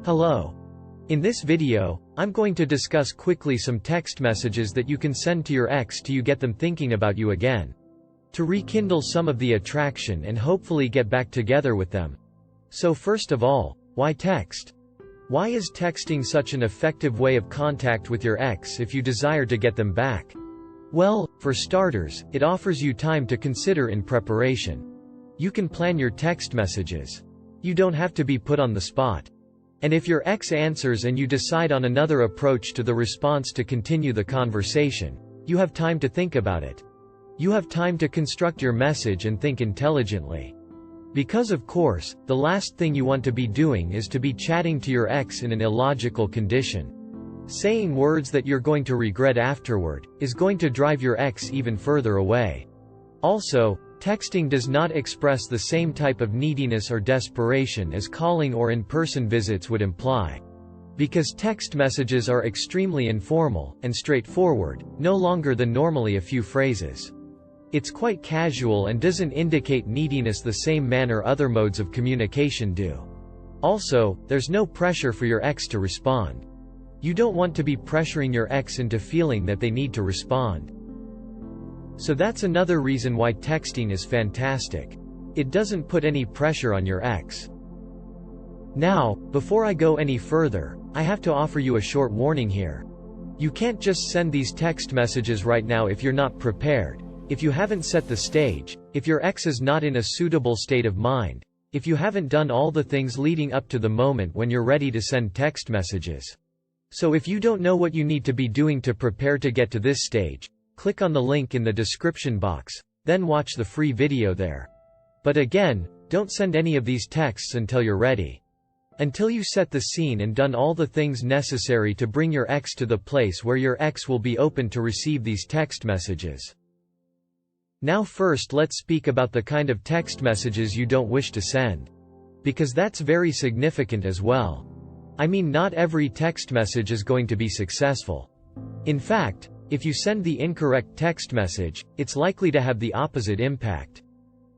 Hello. In this video, I'm going to discuss quickly some text messages that you can send to your ex to get them thinking about you again. To rekindle some of the attraction and hopefully get back together with them. So first of all, why text? Why is texting such an effective way of contact with your ex if you desire to get them back? Well, for starters, it offers you time to consider in preparation. You can plan your text messages. You don't have to be put on the spot. And if your ex answers and you decide on another approach to the response to continue the conversation, you have time to think about it. You have time to construct your message and think intelligently. Because of course, the last thing you want to be doing is to be chatting to your ex in an illogical condition. Saying words that you're going to regret afterward is going to drive your ex even further away. Also, texting does not express the same type of neediness or desperation as calling or in-person visits would imply. Because text messages are extremely informal and straightforward, no longer than normally a few phrases. It's quite casual and doesn't indicate neediness the same manner other modes of communication do. Also, there's no pressure for your ex to respond. You don't want to be pressuring your ex into feeling that they need to respond. So that's another reason why texting is fantastic. It doesn't put any pressure on your ex. Now, before I go any further, I have to offer you a short warning here. You can't just send these text messages right now if you're not prepared, if you haven't set the stage, if your ex is not in a suitable state of mind, if you haven't done all the things leading up to the moment when you're ready to send text messages. So if you don't know what you need to be doing to prepare to get to this stage, click on the link in the description box, then watch the free video there. But again, don't send any of these texts until you're ready. Until you set the scene and done all the things necessary to bring your ex to the place where your ex will be open to receive these text messages. Now first let's speak about the kind of text messages you don't wish to send. Because that's very significant as well. I mean, not every text message is going to be successful. In fact, if you send the incorrect text message, it's likely to have the opposite impact.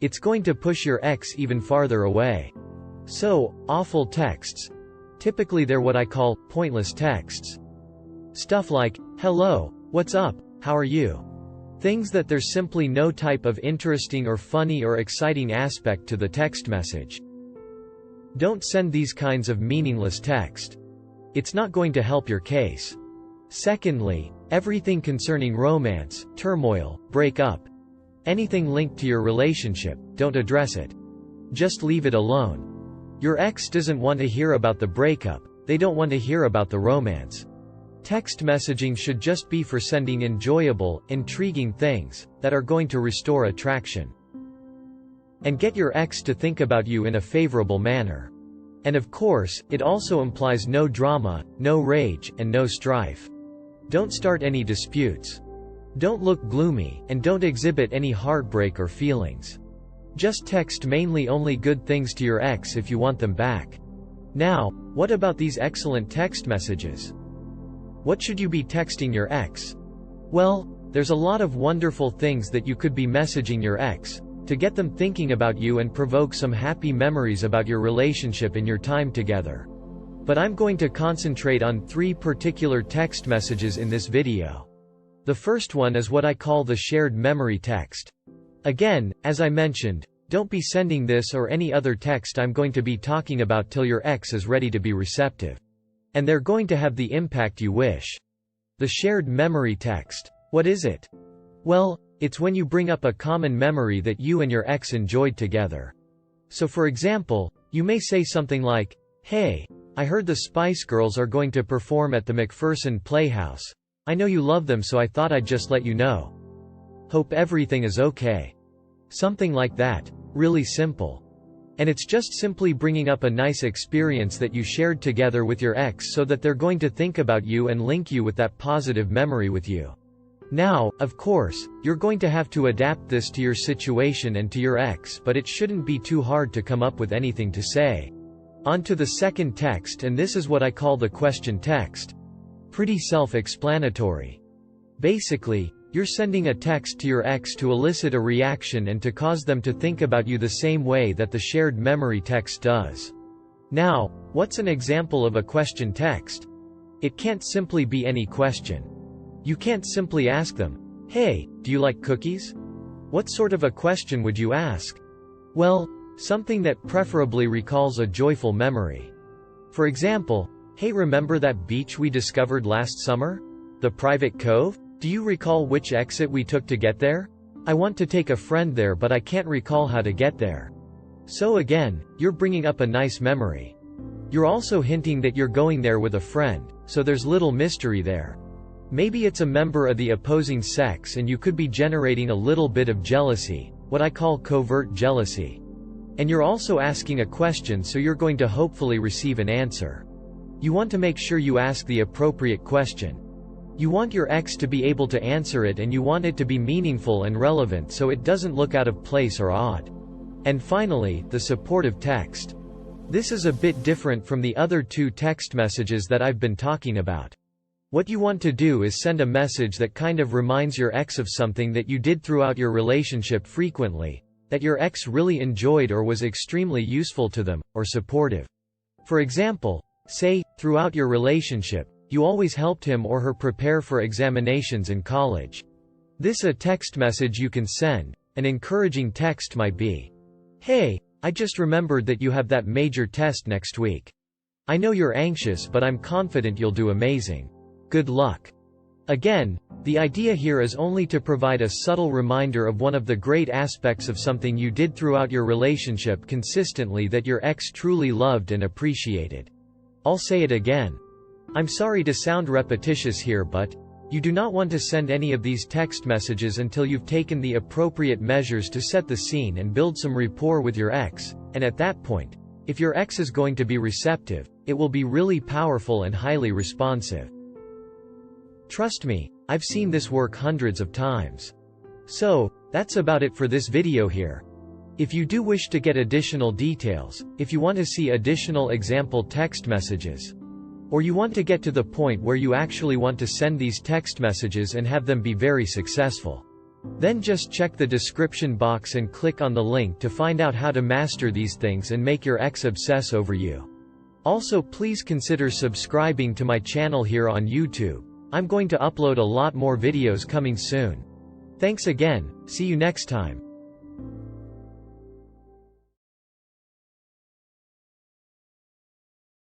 It's going to push your ex even farther away. So, awful texts. Typically they're what I call pointless texts. Stuff like, "Hello, what's up, how are you?" Things that there's simply no type of interesting or funny or exciting aspect to the text message. Don't send these kinds of meaningless text. It's not going to help your case. Secondly, everything concerning romance, turmoil, breakup, anything linked to your relationship, don't address it. Just leave it alone. Your ex doesn't want to hear about the breakup, they don't want to hear about the romance. Text messaging should just be for sending enjoyable, intriguing things that are going to restore attraction. And get your ex to think about you in a favorable manner. And of course, it also implies no drama, no rage, and no strife. Don't start any disputes. Don't look gloomy, and don't exhibit any heartbreak or feelings. Just text mainly only good things to your ex if you want them back. Now, what about these excellent text messages? What should you be texting your ex? Well, there's a lot of wonderful things that you could be messaging your ex, to get them thinking about you and provoke some happy memories about your relationship in your time together. But I'm going to concentrate on 3 particular text messages in this video. The first one is what I call the shared memory text. Again, as I mentioned, don't be sending this or any other text I'm going to be talking about till your ex is ready to be receptive. And they're going to have the impact you wish. The shared memory text. What is it? Well, it's when you bring up a common memory that you and your ex enjoyed together. So for example, you may say something like, "Hey, I heard the Spice Girls are going to perform at the McPherson Playhouse. I know you love them, so I thought I'd just let you know. Hope everything is okay." Something like that. Really simple. And it's just simply bringing up a nice experience that you shared together with your ex so that they're going to think about you and link you with that positive memory with you. Now, of course, you're going to have to adapt this to your situation and to your ex, but it shouldn't be too hard to come up with anything to say. On to the second text, and this is what I call the question text. Pretty self-explanatory. Basically, you're sending a text to your ex to elicit a reaction and to cause them to think about you the same way that the shared memory text does. Now, What's an example of a question text? It can't simply be any question. You can't simply ask them, "Hey, do you like cookies?" What sort of a question would you ask? Well, something that preferably recalls a joyful memory. For example, "Hey, remember that beach we discovered last summer? The private cove? Do you recall which exit we took to get there? I want to take a friend there but I can't recall how to get there." So again, you're bringing up a nice memory. You're also hinting that you're going there with a friend, so there's little mystery there. Maybe it's a member of the opposing sex and you could be generating a little bit of jealousy, what I call covert jealousy. And you're also asking a question, so you're going to hopefully receive an answer. You want to make sure you ask the appropriate question. You want your ex to be able to answer it, and you want it to be meaningful and relevant so it doesn't look out of place or odd. And finally, the supportive text. This is a bit different from the other two text messages that I've been talking about. What you want to do is send a message that kind of reminds your ex of something that you did throughout your relationship frequently, that your ex really enjoyed or was extremely useful to them, or supportive. For example, say, throughout your relationship, you always helped him or her prepare for examinations in college. This is a text message you can send. An encouraging text might be, "Hey, I just remembered that you have that major test next week. I know you're anxious but I'm confident you'll do amazing. Good luck." Again, the idea here is only to provide a subtle reminder of one of the great aspects of something you did throughout your relationship consistently that your ex truly loved and appreciated. I'll say it again. I'm sorry to sound repetitious here, but you do not want to send any of these text messages until you've taken the appropriate measures to set the scene and build some rapport with your ex, and at that point, if your ex is going to be receptive, it will be really powerful and highly responsive. Trust me, I've seen this work hundreds of times. So, that's about it for this video here. If you do wish to get additional details, if you want to see additional example text messages, or you want to get to the point where you actually want to send these text messages and have them be very successful, then just check the description box and click on the link to find out how to master these things and make your ex obsess over you. Also, please consider subscribing to my channel here on YouTube. I'm going to upload a lot more videos coming soon. Thanks again, see you next time.